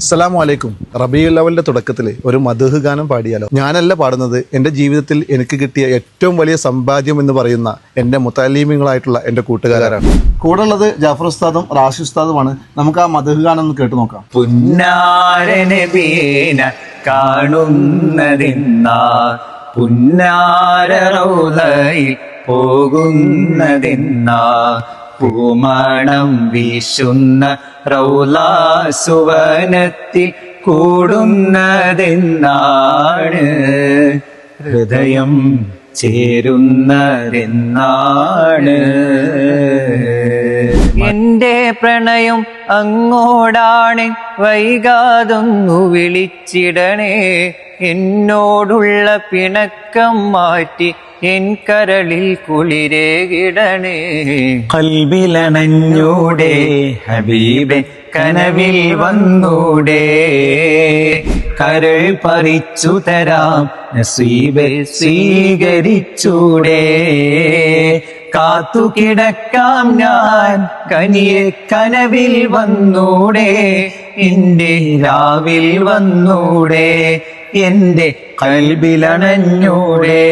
അസ്സലാമു അലൈക്കും. റബീഉൽ അവ്വലിന്റെ തുടക്കത്തിൽ ഒരു മദ്ഹ് ഗാനം പാടിയാലോ? ഞാനല്ല പാടുന്നത്, എൻ്റെ ജീവിതത്തിൽ എനിക്ക് കിട്ടിയ ഏറ്റവും വലിയ സമ്പാദ്യം എന്ന് പറയുന്ന എൻ്റെ മുതഅല്ലിമീങ്ങളായിട്ടുള്ള എൻ്റെ കൂട്ടുകാരാണ്. കൂടെ ഉള്ളത് ജാഫർ ഉസ്താദും റാഷി ഉസ്താദുമാണ്. നമുക്ക് ആ മദ്ഹ് ഗാനം ഒന്ന് കേട്ടു നോക്കാം. പുന്നാര നബീന കാണുന്നതിന്നാ പുന്നാര റൗളയിൽ പോകുന്നതിന്നാ പൂമണം വീശുന്ന റൗളാ സുവനത്തിൽ കൂടുന്നതെന്നാണ് ഹൃദയം ചേരുന്നതെന്നാണ്. എന്റെ പ്രണയം അങ്ങോടാണ്, വൈകാതൊന്നു വിളിച്ചിടണേ. എന്നോടുള്ള പിണക്കം മാറ്റി എൻ കരളിൽ കുളിരേകിടണേ. കൽബിലണഞ്ഞൂടെ ഹബീബെ, കനവിൽ വന്നൂടെ. കരൾ പറിച്ചു തരാം നസീബെ, സ്വീകരിച്ചൂടെ. കാത്തു കിടക്കാം ഞാൻ കനിയെ, കനവിൽ വന്നൂടെ. എന്റെ രാവിൽ വന്നൂടെ, എന്റെ കൽബിലണഞ്ഞൂടെ.